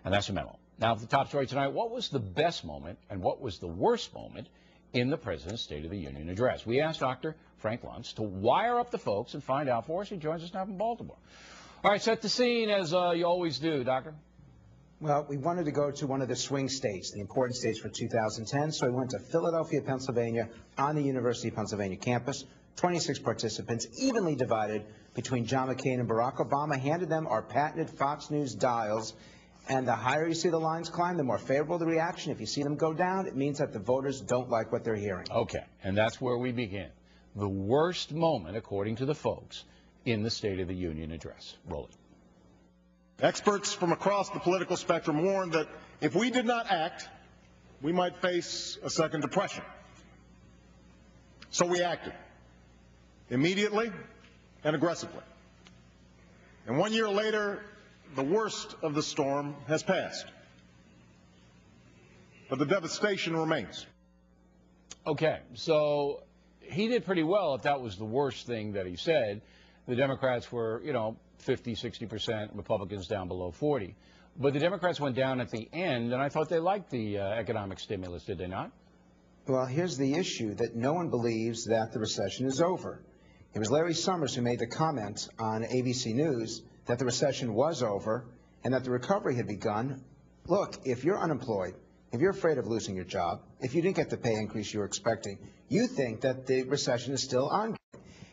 And that's a memo. Now, for the top story tonight, what was the best moment and what was the worst moment in the President's State of the Union address? We asked Dr. Frank Luntz to wire up the folks and find out for us. He joins us now from Baltimore. All right, set the scene as you always do, Doctor. Well, we wanted to go to one of the swing states, the important states for 2010, so we went to Philadelphia, Pennsylvania, on the University of Pennsylvania campus. 26 participants, evenly divided between John McCain and Barack Obama, handed them our patented Fox News dials. And the higher you see the lines climb, the more favorable the reaction. If you see them go down, it means that the voters don't like what they're hearing. Okay, and that's where we begin. The worst moment, according to the folks, in the State of the Union address. Roll it. Experts from across the political spectrum warned that if we did not act, we might face a second depression. So we acted, immediately and aggressively. And 1 year later, the worst of the storm has passed, but the devastation remains. Okay, so he did pretty well if that was the worst thing that he said. The Democrats were, 50, 60%, Republicans down below 40. But the Democrats went down at the end, and I thought they liked the economic stimulus, did they not? Well, here's the issue, that no one believes that the recession is over. It was Larry Summers who made the comment on ABC News that the recession was over and that the recovery had begun. Look, if you're unemployed, if you're afraid of losing your job, if you didn't get the pay increase you were expecting, you think that the recession is still ongoing.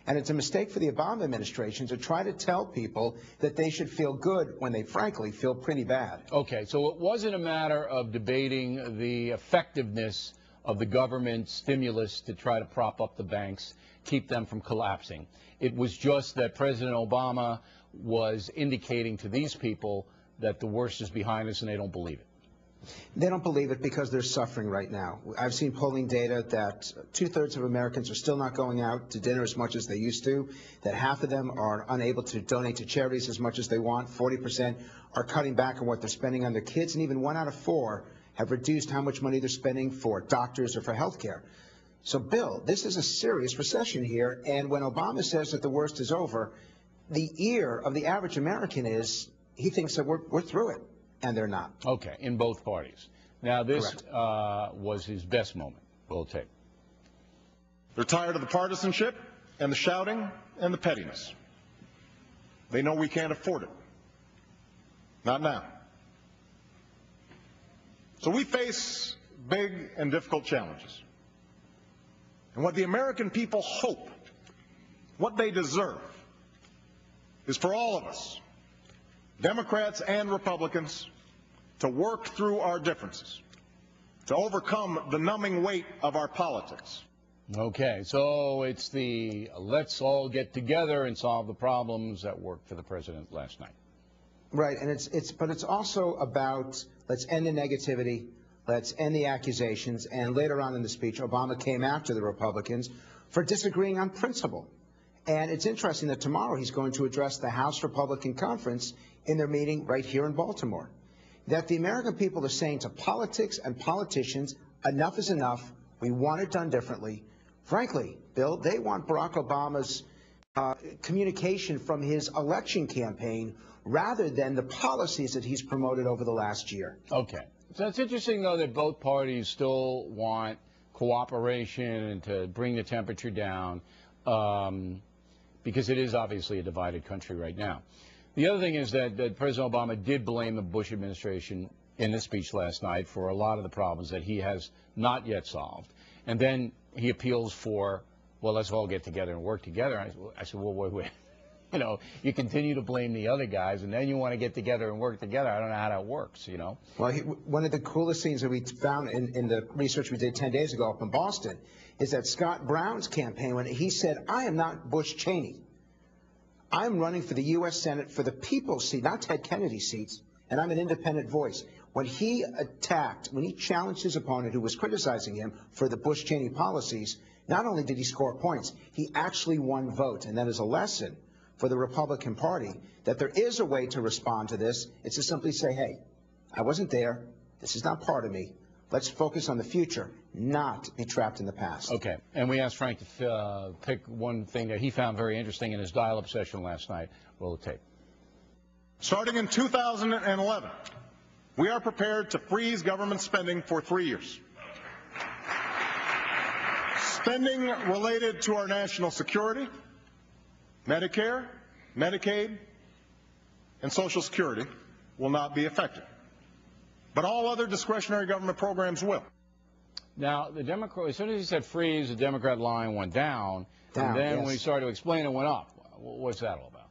And it's a mistake for the Obama administration to try to tell people that they should feel good when they, frankly, feel pretty bad. Okay, so it wasn't a matter of debating the effectiveness of the government stimulus to try to prop up the banks, keep them from collapsing. It was just that President Obama was indicating to these people that the worst is behind us and they don't believe it. They don't believe it because they're suffering right now. I've seen polling data that 2/3 of Americans are still not going out to dinner as much as they used to, that half of them are unable to donate to charities as much as they want, 40% are cutting back on what they're spending on their kids, and even 1 out of 4 have reduced how much money they're spending for doctors or for health care. So, Bill, this is a serious recession here, and when Obama says that the worst is over, the ear of the average American is, he thinks that we're through it, and they're not. Okay, in both parties. Now, this was his best moment. We'll take. They're tired of the partisanship and the shouting and the pettiness. They know we can't afford it. Not now. So we face big and difficult challenges. And what the American people hope, what they deserve, is for all of us, Democrats and Republicans, to work through our differences, to overcome the numbing weight of our politics. Okay, so it's the let's all get together and solve the problems that worked for the president last night. Right, and but it's also about let's end the negativity, let's end the accusations, and later on in the speech, Obama came after the Republicans for disagreeing on principle. And it's interesting that tomorrow he's going to address the House Republican Conference in their meeting right here in Baltimore. That the American people are saying to politics and politicians, enough is enough, we want it done differently. Frankly, Bill, they want Barack Obama's communication from his election campaign rather than the policies that he's promoted over the last year. Okay. So it's interesting, though, that both parties still want cooperation and to bring the temperature down because it is obviously a divided country right now. The other thing is that President Obama did blame the Bush administration in his speech last night for a lot of the problems that he has not yet solved. And then he appeals for, well, let's all get together and work together. I said, well, wait. You know, you continue to blame the other guys, and then you want to get together and work together. I don't know how that works, you know. Well, one of the coolest things that we found in the research we did 10 days ago up in Boston is that Scott Brown's campaign, when he said, I am not Bush Cheney. I'm running for the U.S. Senate for the people's seat, not Ted Kennedy's seats, and I'm an independent voice. When he challenged his opponent who was criticizing him for the Bush Cheney policies, not only did he score points, he actually won votes. And that is a lesson for the Republican Party that there is a way to respond to this. It's to simply say, hey, I wasn't there. This is not part of me. Let's focus on the future, not be trapped in the past. Okay. And we asked Frank to pick one thing that he found very interesting in his dial-up session last night. Roll the tape. Starting in 2011, We are prepared to freeze government spending for 3 years. Spending related to our national security, Medicare, Medicaid, and Social Security will not be affected. But all other discretionary government programs will. Now, the Democrat, as soon as he said freeze, the Democrat line went down, and then yes. when he started to explain, it went up. What's that all about?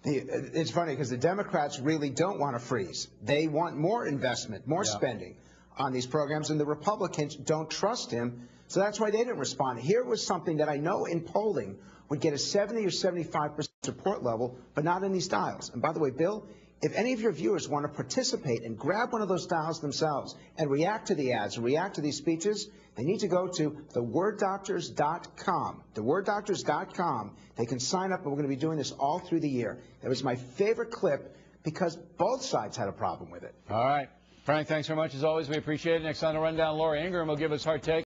It's funny because the Democrats really don't want to freeze. They want more investment, more spending on these programs, and the Republicans don't trust him, so that's why they didn't respond. Here was something that I know in polling would get a 70 or 75% support level, but not in these dials. And by the way, Bill, if any of your viewers want to participate and grab one of those dials themselves and react to the ads, react to these speeches, they need to go to theworddoctors.com. Theworddoctors.com. They can sign up, and we're going to be doing this all through the year. That was my favorite clip because both sides had a problem with it. All right. Frank, thanks very much. As always, we appreciate it. Next on the Rundown, Laura Ingraham will give us her take.